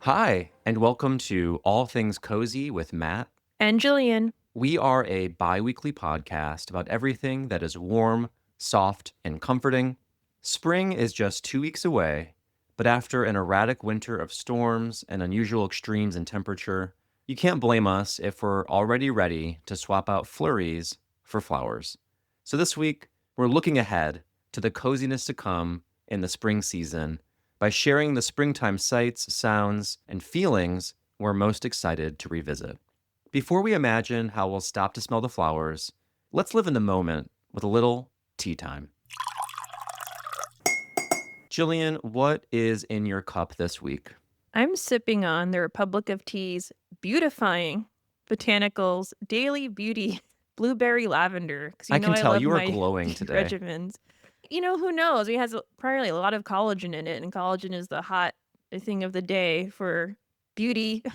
Hi, and welcome to All Things Cozy with Matt. And Gillian. We are a bi weekly podcast about everything that is warm, soft, and comforting. Spring is just 2 weeks away, but after an erratic winter of storms and unusual extremes in temperature, you can't blame us if we're already ready to swap out flurries for flowers. So this week, we're looking ahead to the coziness to come in the spring season by sharing the springtime sights, sounds, and feelings we're most excited to revisit. Before we imagine how we'll stop to smell the flowers, let's live in the moment with a little tea time. Gillian, what is in your cup this week? I'm sipping on the Republic of Tea's Beautifying Botanicals Daily Beauty Blueberry Lavender. Because I can I tell love you are my glowing tea today. regimens. Who knows? It has probably a lot of collagen in it, and collagen is the hot thing of the day for beauty, I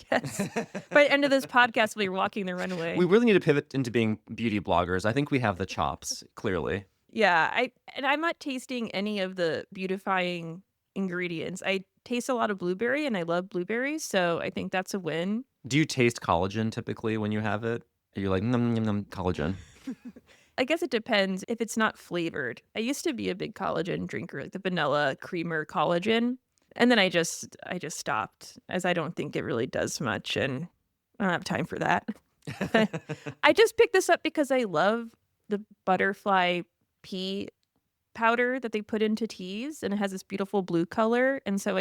guess. By the end of this podcast, we'll be walking the runway. We really need to pivot into being beauty bloggers. I think we have the chops, clearly. Yeah, I'm not tasting any of the beautifying ingredients. I taste a lot of blueberry, and I love blueberries, so I think that's a win. Do you taste collagen typically when you have it? Are you like, num, num, num, collagen? I guess it depends if it's not flavored. I used to be a big collagen drinker, like the vanilla creamer collagen, and then I just stopped as I don't think it really does much, and I don't have time for that. I just picked this up because I love the butterfly pea powder that they put into teas, and it has this beautiful blue color, and so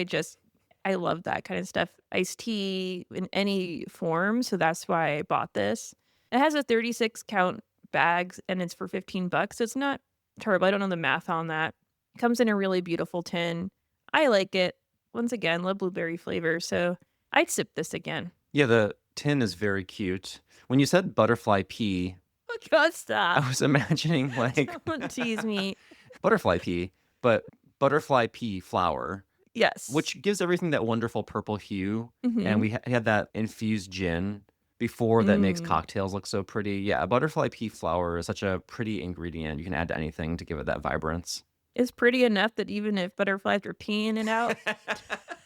I love that kind of stuff. Iced tea in any form, so that's why I bought this. It has a 36 count bags and it's for $15, so it's not terrible. I don't know the math on that. Comes in a really beautiful tin. I like it. Once again, love blueberry flavor, so I'd sip this again. Yeah, the tin is very cute. When you said butterfly pea, Oh god, stop. I was imagining like Don't tease me. butterfly pea, but butterfly pea flower, Yes. which gives everything that wonderful purple hue. And Mhm. we had that infused gin before that makes Mm. cocktails look so pretty. Yeah, butterfly pea flower is such a pretty ingredient. You can add to anything to give it that vibrance. It's pretty enough that even if butterflies were peeing it out,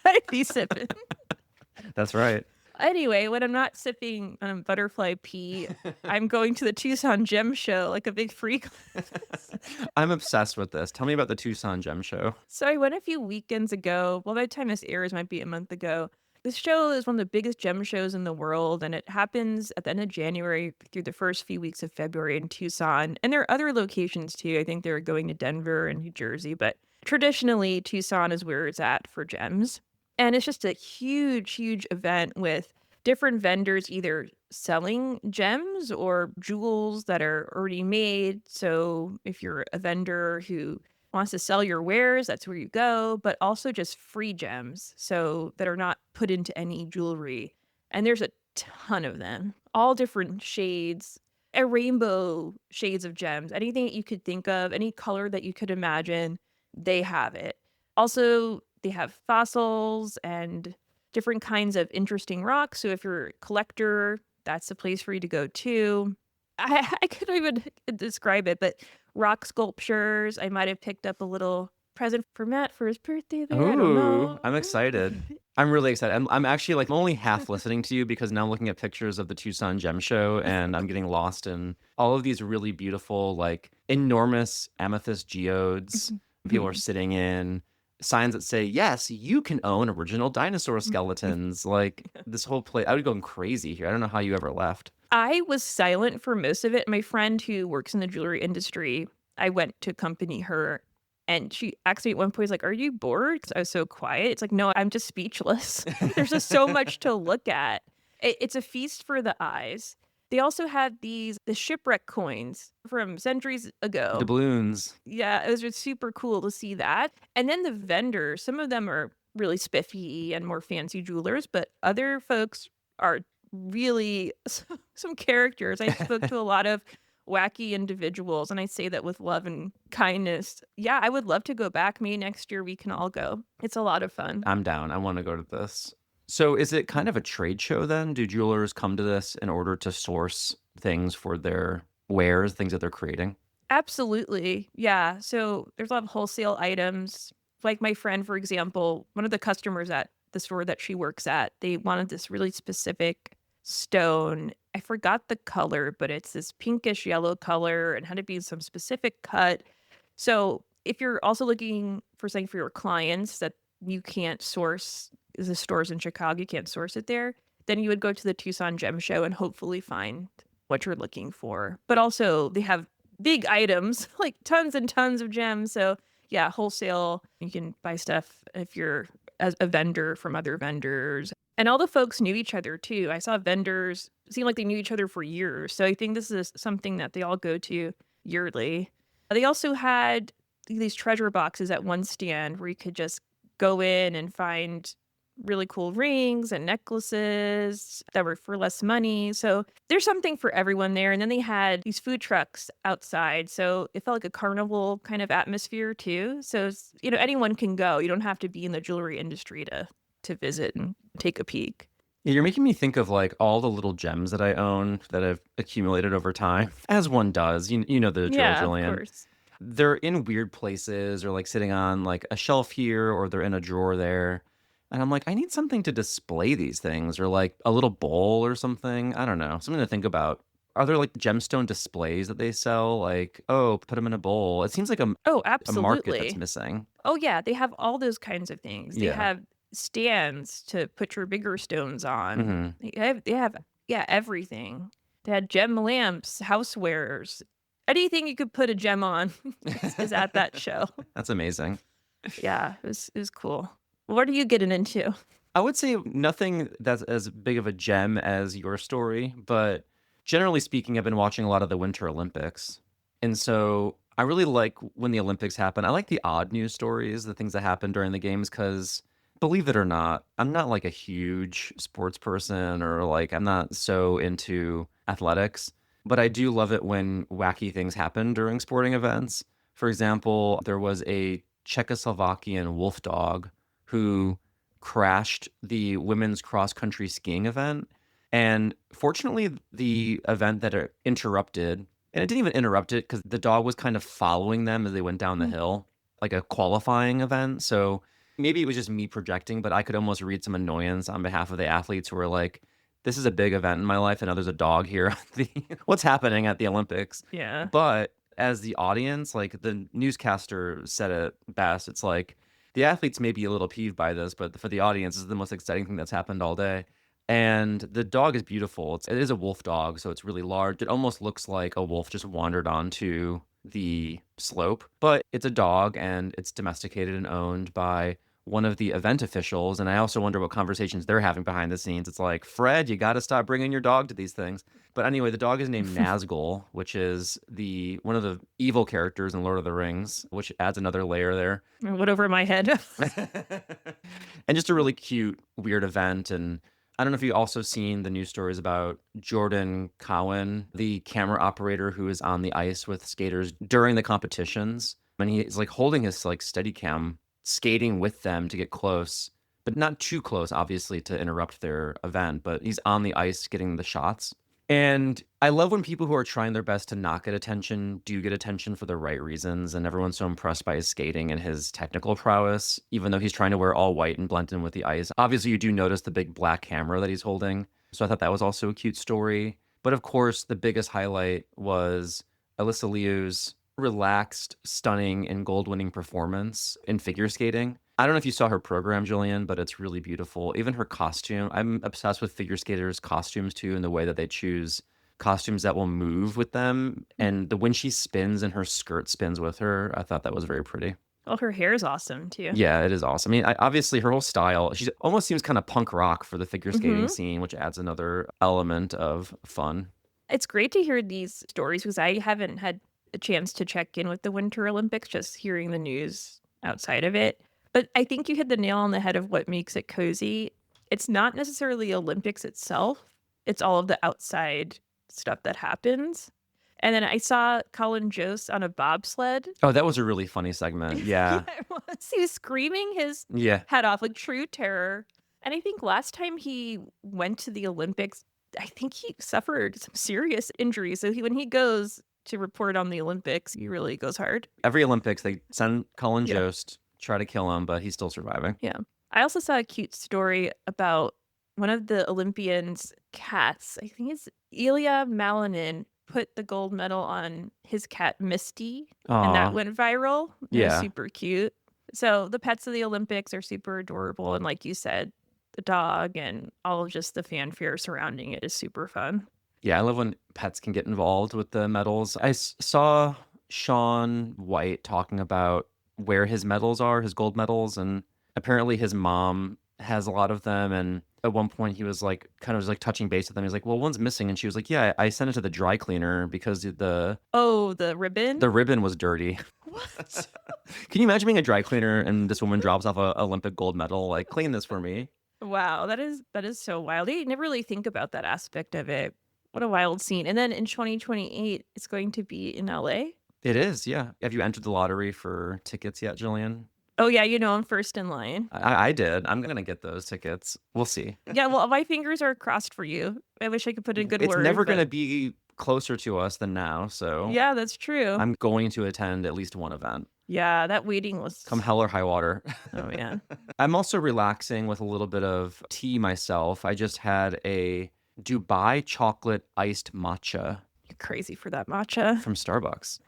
I'd be sipping. That's right. Anyway, when I'm not sipping on butterfly pea, I'm going to the Tucson Gem Show like a big freak. I'm obsessed with this. Tell me about the Tucson Gem Show. So I went a few weekends ago. Well, by the time this airs, might be a month ago. This show is one of the biggest gem shows in the world, and it happens at the end of January through the first few weeks of February in Tucson. And there are other locations too. I think they're going to Denver and New Jersey, but traditionally, Tucson is where it's at for gems. And it's just a huge, huge event with different vendors either selling gems or jewels that are already made. So if you're a vendor who wants to sell your wares, that's where you go, but also just free gems, so that are not put into any jewelry. And there's a ton of them, all different shades, a rainbow shades of gems, anything that you could think of, any color that you could imagine, they have it. Also, they have fossils and different kinds of interesting rocks. So if you're a collector, that's the place for you to go too. I couldn't even describe it, but rock sculptures. I might have picked up a little present for Matt for his birthday there. I don't Ooh, know. I'm excited. I'm really excited. I'm actually like only half listening to you because now I'm looking at pictures of the Tucson Gem Show and I'm getting lost in all of these really beautiful, like enormous amethyst geodes people are sitting in, signs that say, yes, you can own original dinosaur skeletons. Like this whole place, I would go crazy here. I don't know how you ever left. I was silent for most of it. My friend who works in the jewelry industry, I went to accompany her, and she asked me at one point, was like, "Are you bored?" 'Cause I was so quiet. It's like, "No, I'm just speechless." There's just so much to look at. It's a feast for the eyes. They also had the shipwreck coins from centuries ago. Doubloons. Yeah, it was just super cool to see that. And then the vendors, some of them are really spiffy and more fancy jewelers, but other folks are really some characters. I spoke to a lot of wacky individuals, and I say that with love and kindness. Yeah, I would love to go back. Maybe next year we can all go. It's a lot of fun. I'm down. I want to go to this. So is it kind of a trade show then? Do jewelers come to this in order to source things for their wares, things that they're creating? Absolutely. Yeah. So there's a lot of wholesale items. Like my friend, for example, one of the customers at the store that she works at, they wanted this really specific stone. I forgot the color, but it's this pinkish yellow color and had to be some specific cut. So if you're also looking for something for your clients that you can't source, the stores in Chicago, you can't source it there, then you would go to the Tucson Gem Show and hopefully find what you're looking for. But also they have big items, like tons and tons of gems. So yeah, wholesale, you can buy stuff if you're as a vendor from other vendors. And all the folks knew each other too. I saw vendors seem like they knew each other for years. So I think this is something that they all go to yearly. They also had these treasure boxes at one stand where you could just go in and find really cool rings and necklaces that were for less money. So there's something for everyone there. And then they had these food trucks outside. So it felt like a carnival kind of atmosphere too. So anyone can go. You don't have to be in the jewelry industry to visit and take a peek. Yeah, you're making me think of like all the little gems that I own that I've accumulated over time, as one does. You know the drill, Yeah, of Gillian. course. They're in weird places or like sitting on like a shelf here or they're in a drawer there. And I'm like, I need something to display these things or like a little bowl or something. I don't know, something to think about. Are there like gemstone displays that they sell? Like, oh, put them in a bowl. It seems like Oh, a market that's absolutely. missing. Oh, yeah, they have all those kinds of things. They Yeah. have stands to put your bigger stones on. Hmm. They have yeah, everything. They had gem lamps, housewares. Anything you could put a gem on is at that show. That's amazing. Yeah, it was cool. What are you getting into? I would say nothing that's as big of a gem as your story, but generally speaking, I've been watching a lot of the Winter Olympics. And so I really like when the Olympics happen. I like the odd news stories, the things that happen during the games, because believe it or not, I'm not like a huge sports person or like I'm not so into athletics, but I do love it when wacky things happen during sporting events. For example, there was a Czechoslovakian wolf dog who crashed the women's cross country skiing event. And fortunately, the event that it interrupted, and it didn't even interrupt it because the dog was kind of following them as they went down the Mm. hill, like a qualifying event. So maybe it was just me projecting, but I could almost read some annoyance on behalf of the athletes who were like, this is a big event in my life, and now there's a dog here. What's happening at the Olympics? Yeah. But as the audience, like the newscaster said it best, it's like the athletes may be a little peeved by this, but for the audience, this is the most exciting thing that's happened all day. And the dog is beautiful. It is a wolf dog, so it's really large. It almost looks like a wolf just wandered onto the slope, but it's a dog and it's domesticated and owned by one of the event officials. And I also wonder what conversations they're having behind the scenes. It's like, Fred, you got to stop bringing your dog to these things. But anyway, the dog is named Nazgul, which is the one of the evil characters in Lord of the Rings, which adds another layer there. It went over my head. And just a really cute, weird event. And I don't know if you also seen the news stories about Jordan Cowan, the camera operator who is on the ice with skaters during the competitions. And he's like holding his like steady cam, skating with them to get close, but not too close, obviously, to interrupt their event. But he's on the ice getting the shots. And I love when people who are trying their best to not get attention do get attention for the right reasons. And everyone's so impressed by his skating and his technical prowess, even though he's trying to wear all white and blend in with the ice. Obviously, you do notice the big black camera that he's holding. So I thought that was also a cute story. But of course, the biggest highlight was Alyssa Liu's relaxed, stunning, and gold winning performance in figure skating. I don't know if you saw her program, Julian, but it's really beautiful. Even her costume. I'm obsessed with figure skaters' costumes too, and the way that they choose costumes that will move with them. And when she spins and her skirt spins with her, I thought that was very pretty. Well, her hair is awesome too. Yeah, it is awesome. I mean, obviously her whole style, she almost seems kind of punk rock for the figure skating Hmm. scene, which adds another element of fun. It's great to hear these stories because I haven't had a chance to check in with the Winter Olympics, just hearing the news outside of it. But I think you hit the nail on the head of what makes it cozy. It's not necessarily Olympics itself, it's all of the outside stuff that happens. And then I saw Colin Jost on a bobsled. Oh, that was a really funny segment. Yeah, Yeah. it was. He was screaming his Yeah. head off, like true terror. And I think last time he went to the Olympics, I think he suffered some serious injuries. So when he goes to report on the Olympics, he really goes hard. Every Olympics, they send Colin Yeah. Jost, try to kill him, but he's still surviving. Yeah. I also saw a cute story about one of the Olympians' cats. I think it's Ilya Malinin put the gold medal on his cat Misty, and that Aw, went viral. It was yeah. super cute. So the pets of the Olympics are super adorable, and like you said, the dog and all of just the fanfare surrounding it is super fun. Yeah, I love when pets can get involved with the medals. Saw Sean White talking about where his medals are, his gold medals, and apparently his mom has a lot of them. And at one point, he was like, kind of was like touching base with them. He's like, "Well, one's missing," and she was like, "Yeah, I sent it to the dry cleaner because Oh, the ribbon? the ribbon was dirty." What? Can you imagine being a dry cleaner and this woman drops off a Olympic gold medal? Like, clean this for me. Wow, that is so wild. I never really think about that aspect of it. What a wild scene. And then in 2028, it's going to be in LA. It is, yeah. Have you entered the lottery for tickets yet, Jillian? Oh yeah, I'm first in line. I did. I'm gonna get those tickets. We'll see. Yeah, well, my fingers are crossed for you. I wish I could put in a good It's word, never but gonna be closer to us than now, so yeah, that's true. I'm going to attend at least one event, Yeah, that waiting come was hell or high water. oh yeah. I'm also relaxing with a little bit of tea myself. I just had a Dubai chocolate iced matcha You're crazy for that matcha. from Starbucks.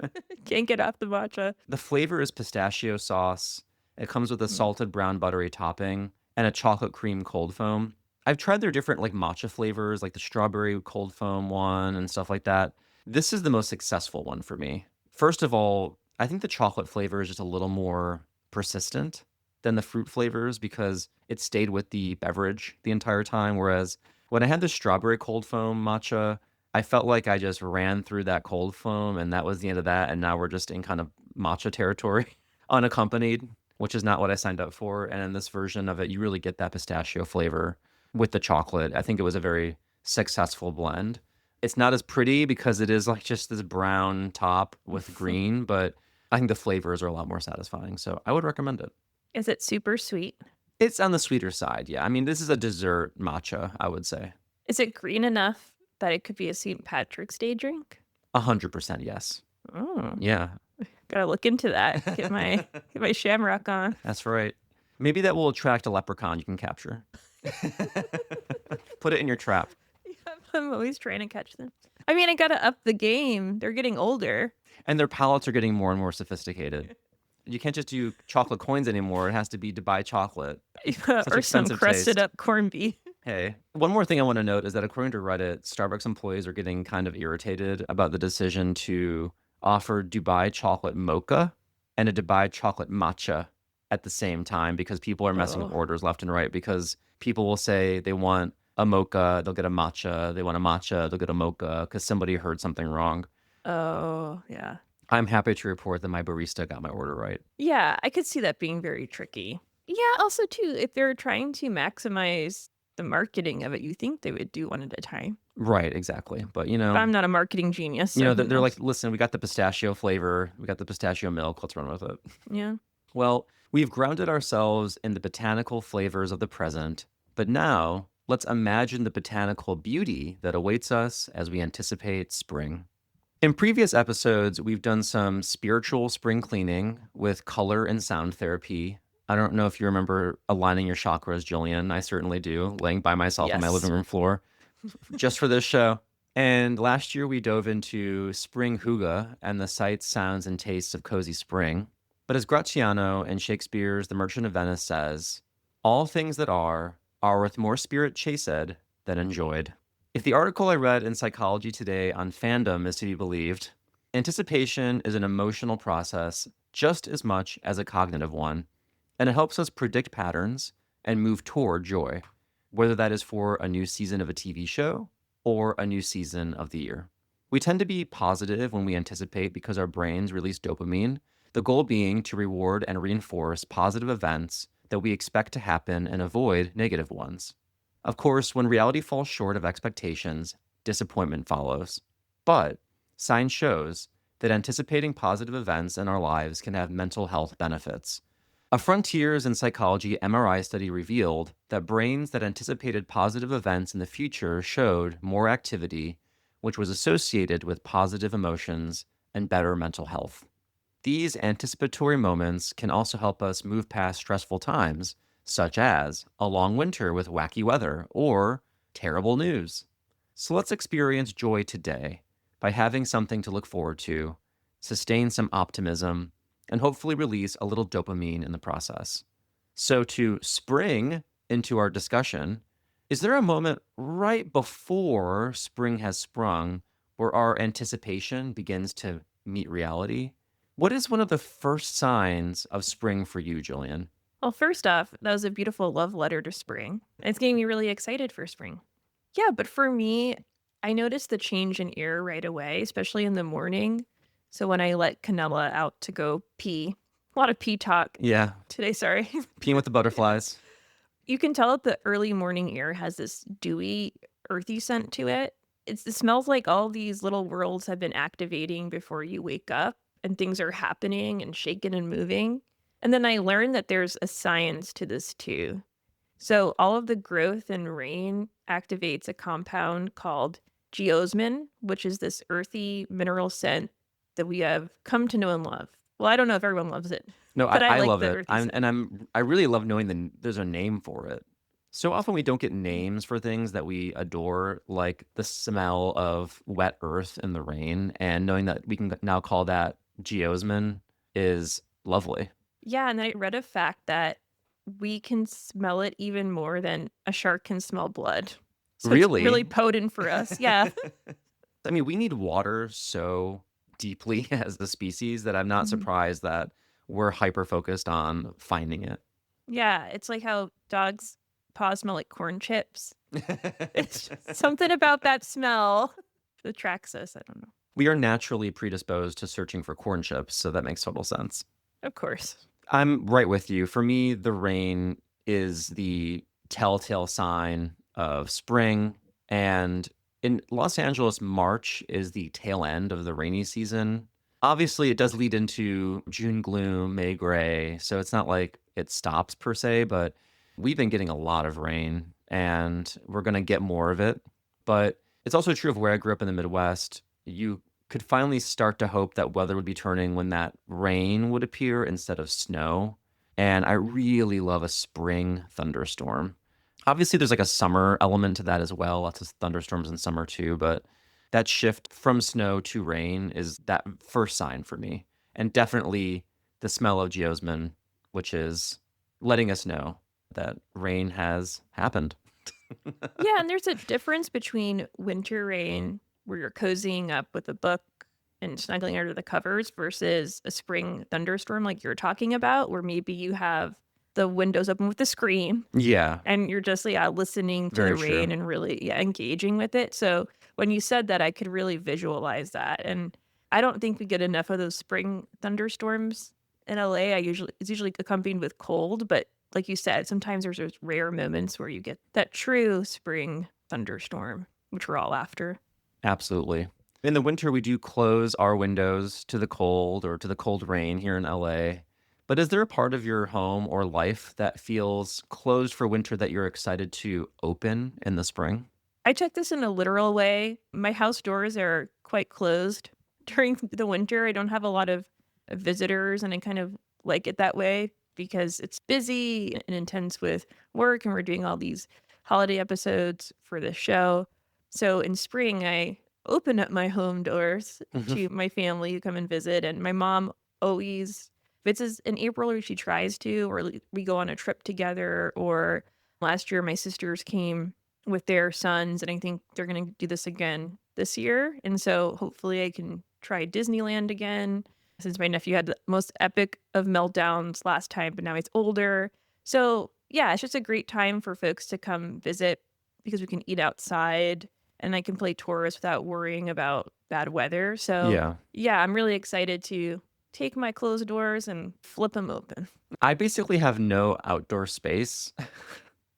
Can't get off the matcha. The flavor is pistachio sauce. It comes with a Mm. salted brown buttery topping and a chocolate cream cold foam. I've tried their different like matcha flavors, like the strawberry cold foam one and stuff like that. This is the most successful one for me. First of all, I think the chocolate flavor is just a little more persistent than the fruit flavors because it stayed with the beverage the entire time. Whereas when I had the strawberry cold foam matcha, I felt like I just ran through that cold foam and that was the end of that. And now we're just in kind of matcha territory, unaccompanied, which is not what I signed up for. And in this version of it, you really get that pistachio flavor with the chocolate. I think it was a very successful blend. It's not as pretty because it is like just this brown top with green, but I think the flavors are a lot more satisfying. So I would recommend it. Is it super sweet? It's on the sweeter side. Yeah. I mean, this is a dessert matcha, I would say. Is it green enough that it could be a St. Patrick's Day drink? 100% yes. Oh, Yeah. gotta look into that. Get my shamrock on. That's right. Maybe that will attract a leprechaun you can capture. Put it in your trap. Yeah, I'm always trying to catch them. I mean, I gotta up the game. They're getting older. And their palates are getting more and more sophisticated. You can't just do chocolate coins anymore. It has to be Dubai chocolate. Such Or some expensive crusted taste. up corned beef. Hey, one more thing I want to note is that according to Reddit, Starbucks employees are getting kind of irritated about the decision to offer Dubai chocolate mocha and a Dubai chocolate matcha at the same time because people are messing up Oh. orders left and right because people will say they want a mocha, they'll get a matcha, they want a matcha, they'll get a mocha because somebody heard something wrong. Oh, yeah. I'm happy to report that my barista got my order right. Yeah, I could see that being very tricky. Yeah, also too, if they're trying to maximize the marketing of it, you think they would do one at a time. Right, exactly. But But I'm not a marketing genius, so who they're like, knows? listen, we got the pistachio flavor, we got the pistachio milk, let's run with it. Yeah. Well, we've grounded ourselves in the botanical flavors of the present, but now let's imagine the botanical beauty that awaits us as we anticipate spring. In previous episodes, we've done some spiritual spring cleaning with color and sound therapy. I don't know if you remember aligning your chakras, Jillian. I certainly do, laying by myself on my Yes. living room floor just for this show. And last year, we dove into spring hygge and the sights, sounds, and tastes of cozy spring. But as Gratiano in Shakespeare's The Merchant of Venice says, all things that are with more spirit chased than enjoyed. If the article I read in Psychology Today on fandom is to be believed, anticipation is an emotional process just as much as a cognitive one, and it helps us predict patterns and move toward joy, whether that is for a new season of a TV show or a new season of the year. We tend to be positive when we anticipate because our brains release dopamine, the goal being to reward and reinforce positive events that we expect to happen and avoid negative ones. Of course, when reality falls short of expectations, disappointment follows. But science shows that anticipating positive events in our lives can have mental health benefits. A Frontiers in Psychology MRI study revealed that brains that anticipated positive events in the future showed more activity, which was associated with positive emotions and better mental health. These anticipatory moments can also help us move past stressful times such as a long winter with wacky weather or terrible news. So let's experience joy today by having something to look forward to, sustain some optimism, and hopefully release a little dopamine in the process. So, to spring into our discussion, is there a moment right before spring has sprung where our anticipation begins to meet reality? What is one of the first signs of spring for you, Julian? Well, first off, that was a beautiful love letter to spring. It's getting me really excited for spring. Yeah, but for me, I noticed the change in air right away, especially in the morning. So when I let Canella out to go pee, a lot of pee talk Yeah, today, sorry. peeing with the butterflies. You can tell that the early morning air has this dewy, earthy scent to it. It smells like all these little worlds have been activating before you wake up and things are happening and shaking and moving. And then I learned that there's a science to this too. So all of the growth and rain activates a compound called geosmin, which is this earthy mineral scent that we have come to know and love. Well, I don't know if everyone loves it, No, but I I like love the it. earthy scent. I really love knowing there's a name for it. So often we don't get names for things that we adore, like the smell of wet earth in the rain, and knowing that we can now call that geosmin is lovely. Yeah, and I read a fact that we can smell it even more than a shark can smell blood. So it's really Really? potent for us. Yeah. I mean, we need water so deeply as a species that I'm not Mhm. surprised that we're hyper focused on finding it. Yeah, it's like how dogs' paws smell like corn chips. It's just something about that smell that attracts us. I don't know. We are naturally predisposed to searching for corn chips, so that makes total sense. Of course. I'm right with you. For me, the rain is the telltale sign of spring. And in Los Angeles, March is the tail end of the rainy season. Obviously, it does lead into June gloom, May gray. So it's not like it stops per se, but we've been getting a lot of rain and we're going to get more of it. But it's also true of where I grew up in the Midwest. You could finally start to hope that weather would be turning when that rain would appear instead of snow. And I really love a spring thunderstorm. Obviously, there's like a summer element to that as well. Lots of thunderstorms in summer too. But that shift from snow to rain is that first sign for me. And definitely the smell of geosmin, which is letting us know that rain has happened. Yeah, and there's a difference between winter rain, where you're cozying up with a book and snuggling under the covers, versus a spring thunderstorm like you're talking about, where maybe you have the windows open with the screen Yeah, and you're just, yeah, listening to the very rain true. and really, yeah, engaging with it. So when you said that, I could really visualize that. And I don't think we get enough of those spring thunderstorms in LA. It's usually accompanied with cold, but like you said, sometimes there's those rare moments where you get that true spring thunderstorm, which we're all after. Absolutely. In the winter, we do close our windows to the cold or to the cold rain here in LA. But is there a part of your home or life that feels closed for winter that you're excited to open in the spring? I took this in a literal way. My house doors are quite closed during the winter. I don't have a lot of visitors, and I kind of like it that way because it's busy and intense with work, and we're doing all these holiday episodes for the show. So in spring, I open up my home doors to my family who come and visit, and my mom always visits in April, or she tries to, or we go on a trip together. Or last year, my sisters came with their sons, and I think they're gonna do this again this year, and so hopefully I can try Disneyland again, since my nephew had the most epic of meltdowns last time, but now he's older. So, yeah, it's just a great time for folks to come visit because we can eat outside and I can play tourist without worrying about bad weather. So, Yeah. yeah, I'm really excited to take my closed doors and flip them open. I basically have no outdoor space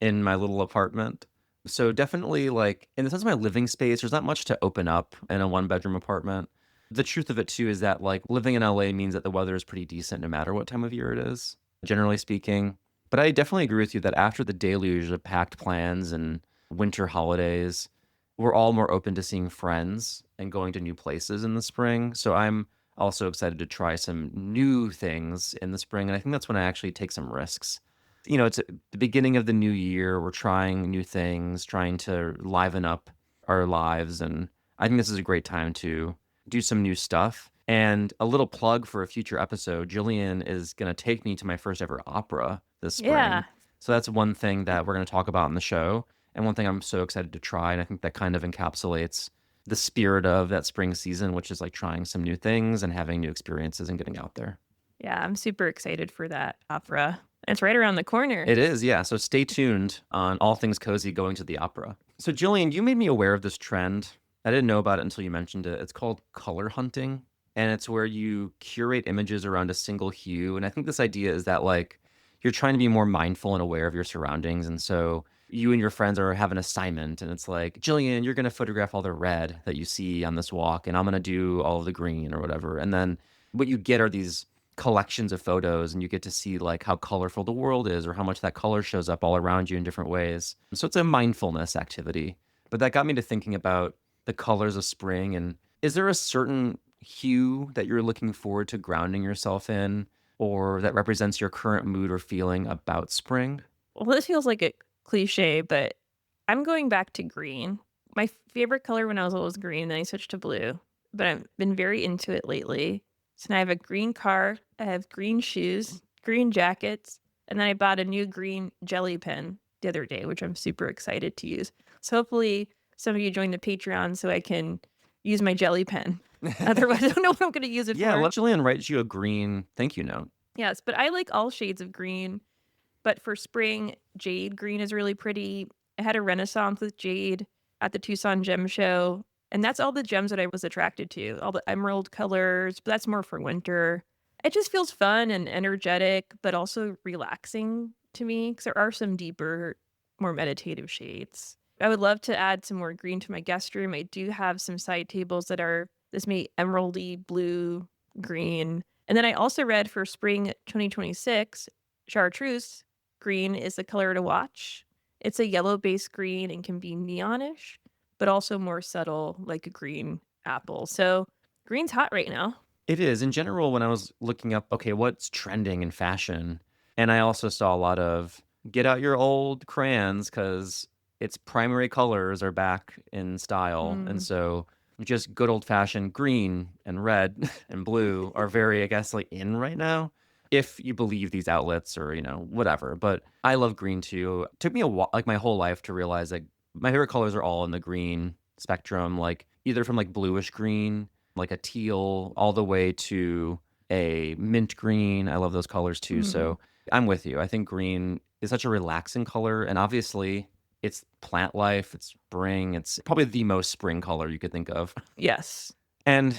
in my little apartment. So definitely like in the sense of my living space, there's not much to open up in a one bedroom apartment. The truth of it too is that like living in LA means that the weather is pretty decent no matter what time of year it is, generally speaking. But I definitely agree with you that after the deluge of packed plans and winter holidays, we're all more open to seeing friends and going to new places in the spring. So I'm also excited to try some new things in the spring. And I think that's when I actually take some risks. It's the beginning of the new year. We're trying new things, trying to liven up our lives. And I think this is a great time to do some new stuff. And a little plug for a future episode, Jillian is going to take me to my first ever opera this spring. Yeah. So that's one thing that we're going to talk about in the show. And one thing I'm so excited to try. And I think that kind of encapsulates the spirit of that spring season, which is like trying some new things and having new experiences and getting out there. Yeah, I'm super excited for that opera. It's right around the corner. It is, yeah. So stay tuned on all things cozy going to the opera. So, Jillian, you made me aware of this trend. I didn't know about it until you mentioned it. It's called color hunting, and it's where you curate images around a single hue. And I think this idea is that, like, you're trying to be more mindful and aware of your surroundings. And so you and your friends are have an assignment, and it's like, Jillian, you're going to photograph all the red that you see on this walk, and I'm going to do all of the green or whatever. And then what you get are these collections of photos, and you get to see like how colorful the world is or how much that color shows up all around you in different ways. So it's a mindfulness activity. But that got me to thinking about the colors of spring. And is there a certain hue that you're looking forward to grounding yourself in, or that represents your current mood or feeling about spring? Well, this feels like a cliche, but I'm going back to green. My favorite color when I was little was green, then I switched to blue, but I've been very into it lately. So now I have a green car, I have green shoes, green jackets, and then I bought a new green jelly pen the other day, which I'm super excited to use. So hopefully some of you join the Patreon so I can use my jelly pen. Otherwise, I don't know what I'm going to use it Yeah, for. let Jillian write you a green thank you note. Yes, but I like all shades of green. But for spring, jade green is really pretty. I had a renaissance with jade at the Tucson Gem Show, and that's all the gems that I was attracted to, all the emerald colors, but that's more for winter. It just feels fun and energetic, but also relaxing to me because there are some deeper, more meditative shades. I would love to add some more green to my guest room. I do have some side tables that are this may emeraldy blue, green. And then I also read for spring 2026, chartreuse green is the color to watch. It's a yellow-based green and can be neonish, but also more subtle like a green apple. So green's hot right now. It is. In general, when I was looking up, okay, what's trending in fashion, and I also saw a lot of get out your old crayons because its primary colors are back in style. And Mm. so just good old fashioned green and red and blue are very, I guess, like in right now. If you believe these outlets or, whatever. But I love green too. It took me like my whole life to realize that my favorite colors are all in the green spectrum, like either from like bluish green like a teal all the way to a mint green. I love those colors too. Mhm. So I'm with you. I think green is such a relaxing color. And obviously, it's plant life, it's spring. It's probably the most spring color you could think of. Yes. And,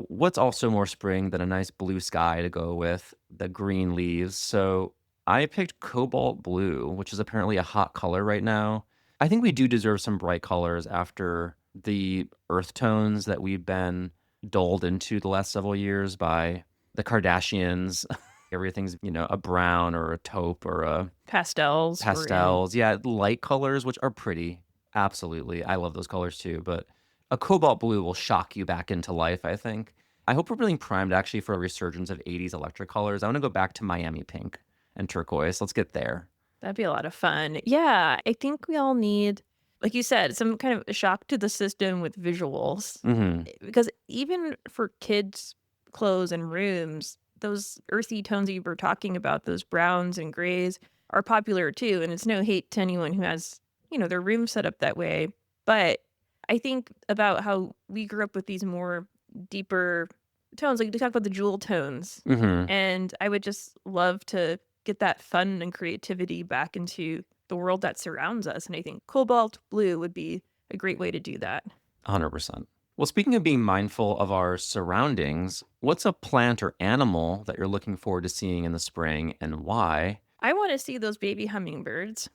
what's also more spring than a nice blue sky to go with the green leaves? So I picked cobalt blue, which is apparently a hot color right now. I think we do deserve some bright colors after the earth tones that we've been doled into the last several years by the Kardashians. Everything's, a brown or a taupe or a Pastels were in. pastels. Yeah, light colors, which are pretty. Absolutely. I love those colors too. But a cobalt blue will shock you back into life, I think. I hope we're being primed actually for a resurgence of 80s electric colors. I want to go back to Miami pink and turquoise. Let's get there. That'd be a lot of fun. Yeah, I think we all need, like you said, some kind of shock to the system with visuals. Hmm. Because even for kids' clothes and rooms, those earthy tones that you were talking about, those browns and grays, are popular too. And it's no hate to anyone who has, their room set up that way. But I think about how we grew up with these more deeper tones, like we talk about the jewel tones. Hmm. And I would just love to get that fun and creativity back into the world that surrounds us. And I think cobalt blue would be a great way to do that. 100%. Well, speaking of being mindful of our surroundings, what's a plant or animal that you're looking forward to seeing in the spring and why? I want to see those baby hummingbirds.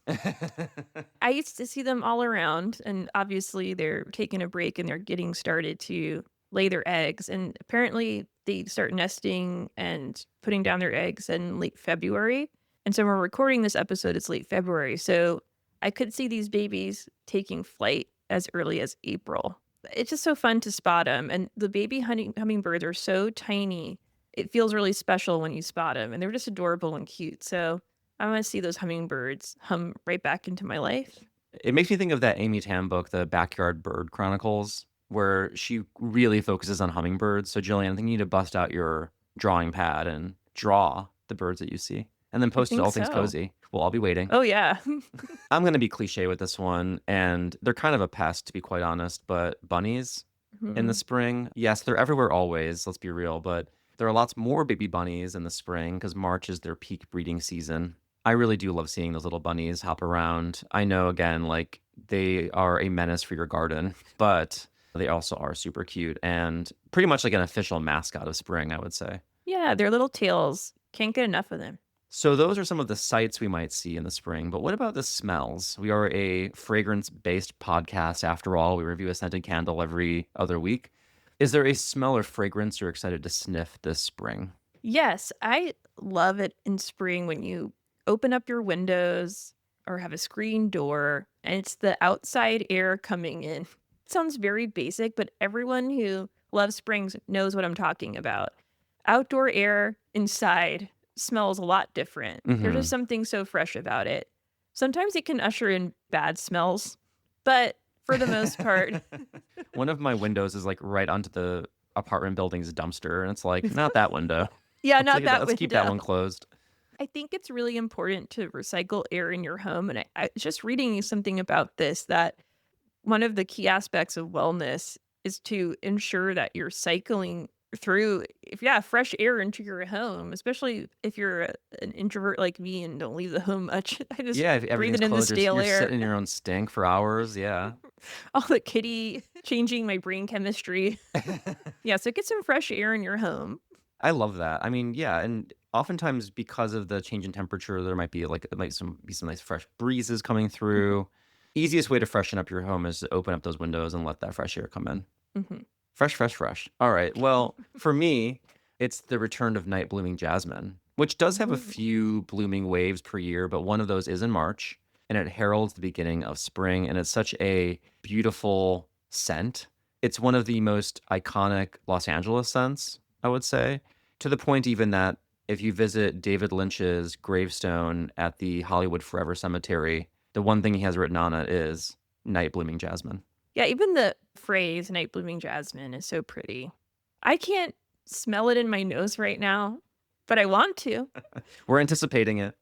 I used to see them all around, and obviously they're taking a break and they're getting started to lay their eggs. And apparently they start nesting and putting down their eggs in late February. And so when we're recording this episode, it's late February. So I could see these babies taking flight as early as April. It's just so fun to spot them. And the baby hummingbirds are so tiny. It feels really special when you spot them, and they're just adorable and cute. So I want to see those hummingbirds hum right back into my life. It makes me think of that Amy Tam book, The Backyard Bird Chronicles, where she really focuses on hummingbirds. So, Jillian, I think you need to bust out your drawing pad and draw the birds that you see, and then I post it to think All Things so. Cozy. We'll all be waiting. Oh, yeah. I'm going to be cliche with this one, and they're kind of a pest, to be quite honest, but bunnies in the Mhm. spring, yes, they're everywhere always, let's be real, but there are lots more baby bunnies in the spring because March is their peak breeding season. I really do love seeing those little bunnies hop around. I know, again, like they are a menace for your garden, but they also are super cute and pretty much like an official mascot of spring, I would say. Yeah, their little tails. Can't get enough of them. So those are some of the sights we might see in the spring, but what about the smells? We are a fragrance-based podcast after all. We review a scented candle every other week. Is there a smell or fragrance you're excited to sniff this spring? Yes, I love it in spring when you open up your windows or have a screen door and it's the outside air coming in. It sounds very basic, but everyone who loves springs knows what I'm talking about. Outdoor air inside smells a lot different. There's just Mhm. something so fresh about it. Sometimes it can usher in bad smells, but for the most part, One of my windows is, like, right onto the apartment building's dumpster, and it's like, "Not that window." yeah, Let's not leave that that let's keep that window. one closed. I think it's really important to recycle air in your home, and I was just reading something about this that one of the key aspects of wellness is to ensure that you're cycling through if yeah, fresh air into your home, especially if you're an introvert like me and don't leave the home much. I just Yeah, if breathe it everything's in the closed, stale you're air. sitting in your own stink for hours, yeah. All the kitty changing my brain chemistry. Yeah, so get some fresh air in your home. I love that. I mean, yeah, and oftentimes because of the change in temperature, there might be like some nice fresh breezes coming Mhm, through. Easiest way to freshen up your home is to open up those windows and let that fresh air come in. mhm. Fresh, fresh, fresh. All right. Well, for me, it's the return of night blooming jasmine, which does have a Ooh. few blooming waves per year, but one of those is in March, and it heralds the beginning of spring, and it's such a beautiful scent. It's one of the most iconic Los Angeles scents, I would say, to the point even that if you visit David Lynch's gravestone at the Hollywood Forever Cemetery, the one thing he has written on it is night blooming jasmine. Yeah, even the phrase "night blooming jasmine" is so pretty. I can't smell it in my nose right now, but I want to. We're anticipating it.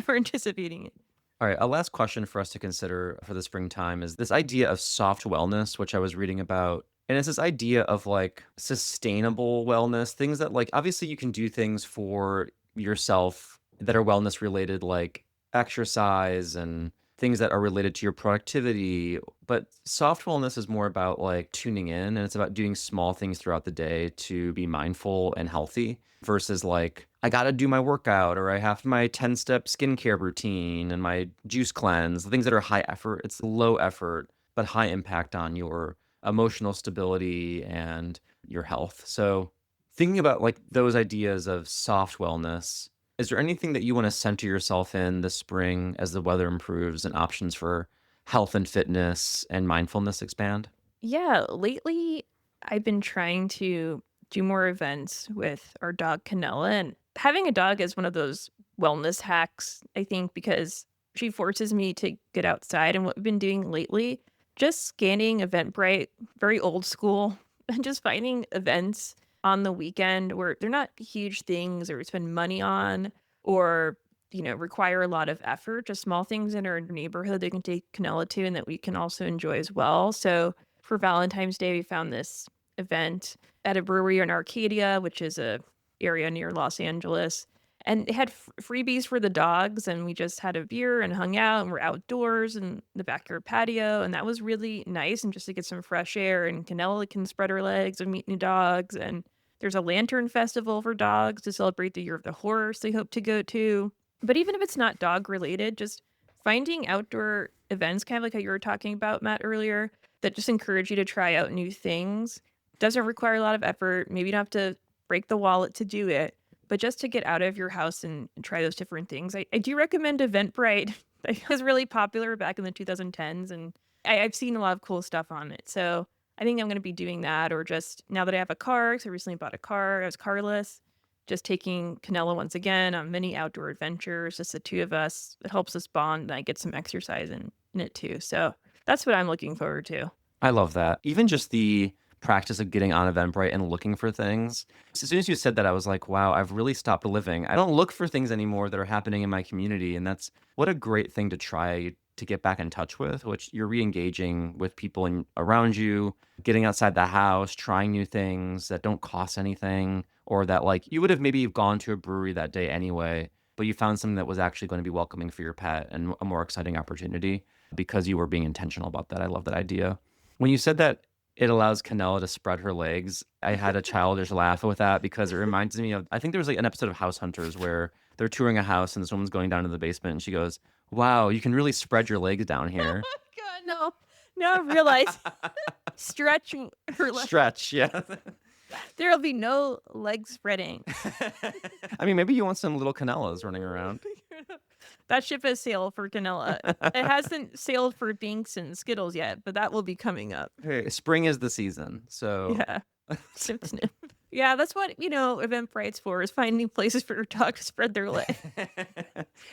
We're anticipating it. All right, a last question for us to consider for the springtime is this idea of soft wellness, which I was reading about. And it's this idea of like sustainable wellness, things that like obviously you can do things for yourself that are wellness related, like exercise and things that are related to your productivity. But soft wellness is more about like tuning in and it's about doing small things throughout the day to be mindful and healthy versus like I got to do my workout or I have my 10-step skincare routine and my juice cleanse, the things that are high effort. It's low effort but high impact on your emotional stability and your health. So, thinking about like those ideas of soft wellness, is there anything that you want to center yourself in this spring as the weather improves and options for health and fitness and mindfulness expand? Yeah, lately I've been trying to do more events with our dog Canella, and having a dog is one of those wellness hacks, I think, because she forces me to get outside. And what we've been doing lately, just scanning Eventbrite, very old school, and just finding events on the weekend where they're not huge things or spend money on or require a lot of effort, just small things in our neighborhood they can take Canella to and that we can also enjoy as well. So for Valentine's Day, we found this event at a brewery in Arcadia, which is a area near Los Angeles. And it had freebies for the dogs, and we just had a beer and hung out, and we're outdoors in the backyard patio, and that was really nice. And just to get some fresh air, and Canella can spread her legs and meet new dogs. And there's a lantern festival for dogs to celebrate the year of the horse. They hope to go to. But even if it's not dog related, just finding outdoor events, kind of like how you were talking about Matt earlier, that just encourage you to try out new things. Doesn't require a lot of effort. Maybe you don't have to break the wallet to do it, but just to get out of your house and try those different things. I do recommend Eventbrite. It was really popular back in the 2010s, and I've seen a lot of cool stuff on it. So I think I'm going to be doing that, or just now that I have a car, because I recently bought a car, I was carless. just taking Canela once again on many outdoor adventures, just the two of us. It helps us bond, and I get some exercise in it too. So that's what I'm looking forward to. I love that. Even just the practice of getting on Eventbrite and looking for things. As soon as you said that, I was like, wow, I've really stopped living. I don't look for things anymore that are happening in my community. And that's what a great thing to try to get back in touch with, which you're re-engaging with people around you, getting outside the house, trying new things that don't cost anything, or that like you would have maybe gone to a brewery that day anyway, but you found something that was actually going to be welcoming for your pet and a more exciting opportunity because you were being intentional about that. I love that idea. When you said that it allows Canella to spread her legs, I had a childish laugh with that because it reminds me of I think there was like an episode of House Hunters where they're touring a house and this woman's going down to the basement and she goes, "Wow, you can really spread your legs down here." God, no. Now I realize stretch her Stretch, yeah. there'll be no leg spreading. I mean, maybe you want some little Canellas running around. That ship has sailed for Canela. It hasn't sailed for Binks and Skittles yet, but that will be coming up. Hey, spring is the season, so Yeah. Snip, snip. Yeah, that's what, Eventbrite's for, is finding places for your dog to spread their leg.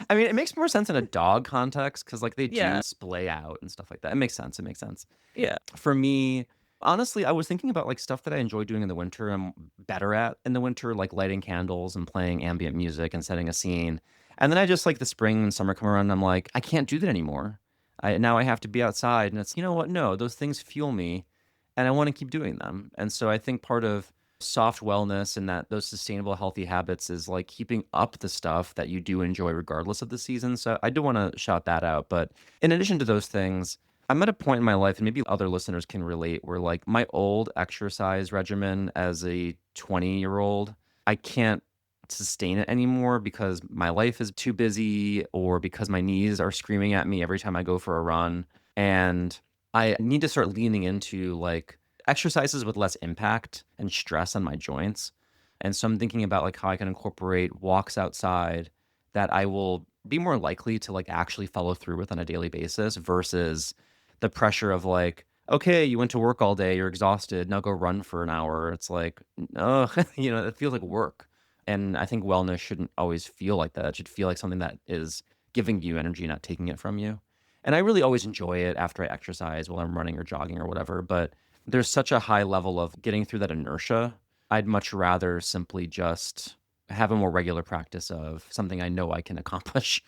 I mean, it makes more sense in a dog context because like they do Yeah. splay out and stuff like that. It makes sense. It makes sense. Yeah. For me, honestly, I was thinking about like stuff that I enjoy doing in the winter. I'm better at in the winter, like lighting candles and playing ambient music and setting a scene. And then I just like the spring and summer come around and I'm like, I can't do that anymore. Now I have to be outside. And it's, you know what? No, those things fuel me and I want to keep doing them. And so I think part of soft wellness and that those sustainable healthy habits is like keeping up the stuff that you do enjoy regardless of the season. So I do want to shout that out. But in addition to those things, I'm at a point in my life, and maybe other listeners can relate, where like my old exercise regimen as a 20-year-old, I can't sustain it anymore because my life is too busy or because my knees are screaming at me every time I go for a run. And I need to start leaning into like exercises with less impact and stress on my joints. And so I'm thinking about like how I can incorporate walks outside that I will be more likely to like actually follow through with on a daily basis versus the pressure of like, okay, you went to work all day, you're exhausted, now go run for an hour. It's like, oh, it feels like work. And I think wellness shouldn't always feel like that. It should feel like something that is giving you energy, not taking it from you. And I really always enjoy it after I exercise while I'm running or jogging or whatever. But there's such a high level of getting through that inertia. I'd much rather simply just have a more regular practice of something I know I can accomplish.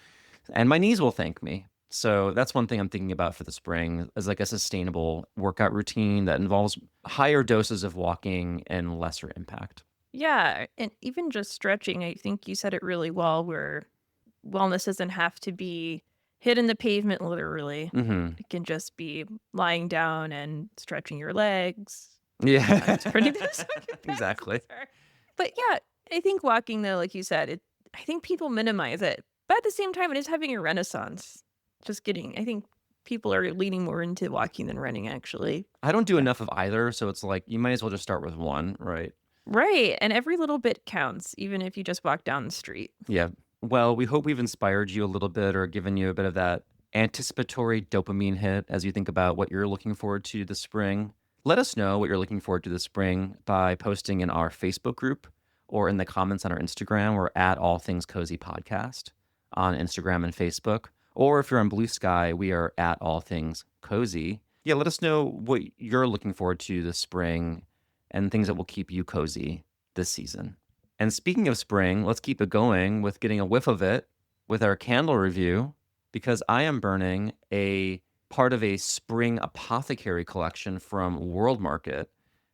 And my knees will thank me. So that's one thing I'm thinking about for the spring is like a sustainable workout routine that involves higher doses of walking and lesser impact. Yeah, and even just stretching, I think you said it really well, where wellness doesn't have to be hitting the pavement literally. Hmm. It can just be lying down and stretching your legs, Yeah, sometimes turning them back. exactly. But yeah, I think walking though, like you said, I think people minimize it. But at the same time, it is having a renaissance. Just kidding. I think people are leaning more into walking than running, actually. I don't do Yeah. enough of either. So it's like you might as well just start with one, right? Right. And every little bit counts, even if you just walk down the street. Yeah. Well, we hope we've inspired you a little bit or given you a bit of that anticipatory dopamine hit as you think about what you're looking forward to this spring. Let us know what you're looking forward to this spring by posting in our Facebook group or in the comments on our Instagram. We're at All Things Cozy Podcast on Instagram and Facebook. Or if you're on Blue Sky, we are at All Things Cozy. Yeah, let us know what you're looking forward to this spring and things that will keep you cozy this season. And speaking of spring, let's keep it going with getting a whiff of it with our candle review because I am burning a part of a spring apothecary collection from World Market.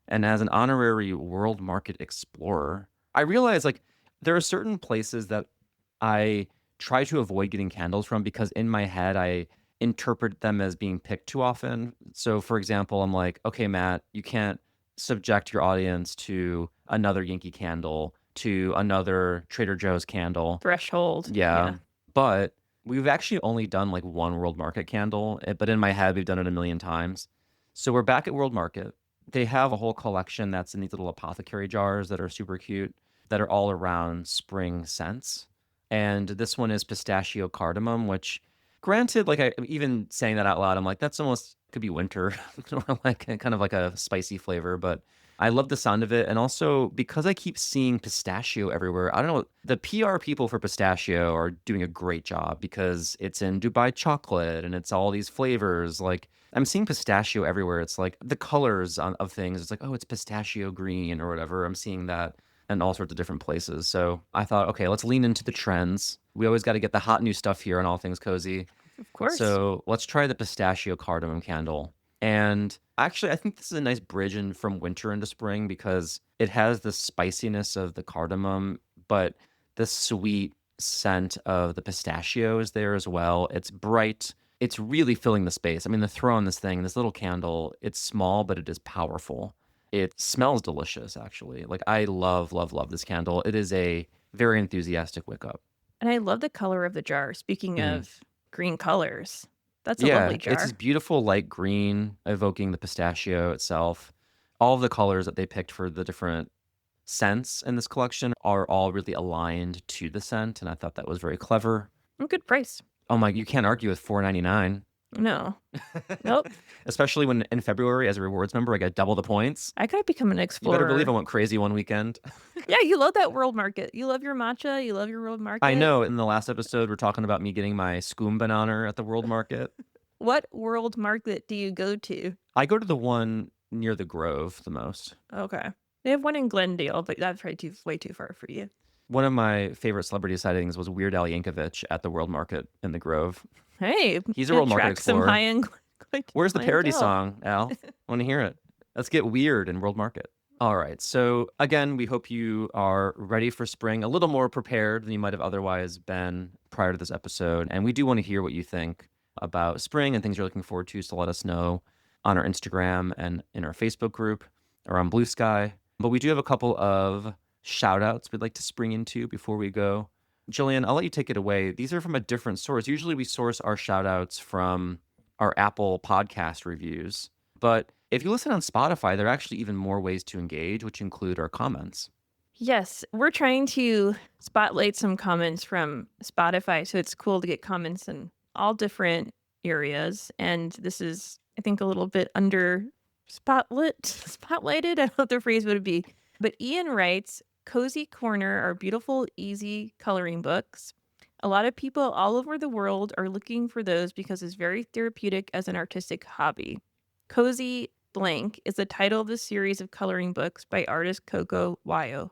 And as an honorary World Market explorer, I realize like there are certain places that I try to avoid getting candles from because in my head I interpret them as being picked too often. So for example, I'm like, okay, Matt, you can't subject your audience to another Yankee candle, to another Trader Joe's candle. Threshold. Yeah. Yeah. But we've actually only done like one World Market candle, but in my head, we've done it a million times. So we're back at World Market. They have a whole collection that's in these little apothecary jars that are super cute, that are all around spring scents. And this one is pistachio cardamom, which granted, like I even saying that out loud, I'm like, that's almost could be winter or like kind of like a spicy flavor, but I love the sound of it, and also because I keep seeing pistachio everywhere, I don't know, the PR people for pistachio are doing a great job because it's in Dubai chocolate and it's all these flavors. Like, I'm seeing pistachio everywhere. It's like the colors of things. It's like, oh, it's pistachio green or whatever. I'm seeing that in all sorts of different places. So I thought, okay, let's lean into the trends. We always got to get the hot new stuff here on All Things Cozy. Of course. So let's try the pistachio cardamom candle. And actually, I think this is a nice bridge in from winter into spring because it has the spiciness of the cardamom, but the sweet scent of the pistachio is there as well. It's bright. It's really filling the space. I mean, the throw on this thing, this little candle, it's small, but it is powerful. It smells delicious, actually. Like, I love, love, love this candle. It is a very enthusiastic wick up. And I love the color of the jar. Speaking Mhm. of green colors, that's a Yeah, lovely it's this jar. beautiful light green evoking the pistachio itself. All of the colors that they picked for the different scents in this collection are all really aligned to the scent, and I thought that was very clever. And good price. Oh my, you can't argue with $4.99. No. Nope. Especially when in February, as a rewards member, I get double the points. I gotta become an You better believe I explorer. went crazy one weekend. Yeah, you love that world market. You love your matcha. You love your world I market. know in the last episode, we're talking about me getting my skoom banana at the World Market. What world market do you go to? I go to the one near the Grove the most. Okay. They have one in Glendale, but that's probably way too far for you. One of my favorite celebrity sightings was Weird Al Yankovic at the World Market in the Grove. Hey, He's a World Market attract some explorer. high-end Where's the parody clientele. song, Al? I want to hear it. Let's get weird in World Market. All right. So, again, we hope you are ready for spring, a little more prepared than you might have otherwise been prior to this episode. And we do want to hear what you think about spring and things you're looking forward to. So, let us know on our Instagram and in our Facebook group or on Blue Sky. But we do have a couple of shout outs we'd like to spring into before we go. Gillian, I'll let you take it away. These are from a different source. Usually we source our shout outs from our Apple podcast reviews. But if you listen on Spotify, there are actually even more ways to engage, which include our comments. Yes, we're trying to spotlight some comments from Spotify, so it's cool to get comments in all different areas. And this is, I think, a little bit under spotlighted. I don't know what the phrase would be. But Ian writes, Cozy Corner are beautiful, easy coloring books. A lot of people all over the world are looking for those because it's very therapeutic as an artistic hobby. Cozy Blank is the title of the series of coloring books by artist Coco Wyo.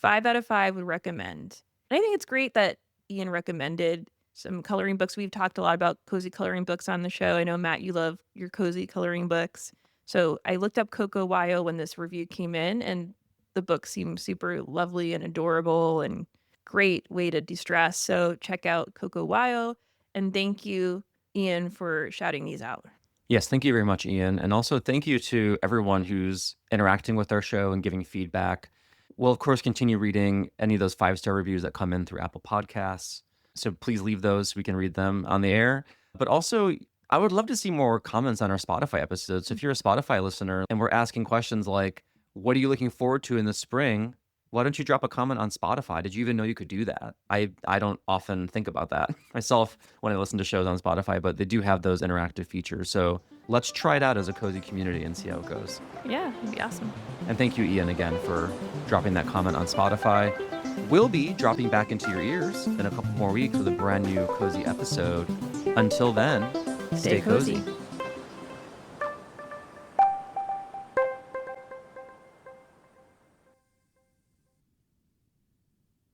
5 out of 5 would recommend. And I think it's great that Ian recommended some coloring books. We've talked a lot about cozy coloring books on the show. I know, Matt, you love your cozy coloring books. So I looked up Coco Wyo when this review came in, and the book seemed super lovely and adorable and great way to de-stress. So check out Coco Wyo. And thank you, Ian, for shouting these out. Yes, thank you very much, Ian. And also thank you to everyone who's interacting with our show and giving feedback. We'll, of course, continue reading any of those 5-star reviews that come in through Apple Podcasts. So please leave those so we can read them on the air. But also, I would love to see more comments on our Spotify episodes. So if you're a Spotify listener and we're asking questions like, what are you looking forward to in the spring? Why don't you drop a comment on Spotify? Did you even know you could do that? I don't often think about that myself when I listen to shows on Spotify, but they do have those interactive features. So let's try it out as a cozy community and see how it goes. Yeah, it'd be awesome. And thank you, Ian, again for dropping that comment on Spotify. We'll be dropping back into your ears in a couple more weeks with a brand new cozy episode. Until then, stay cozy.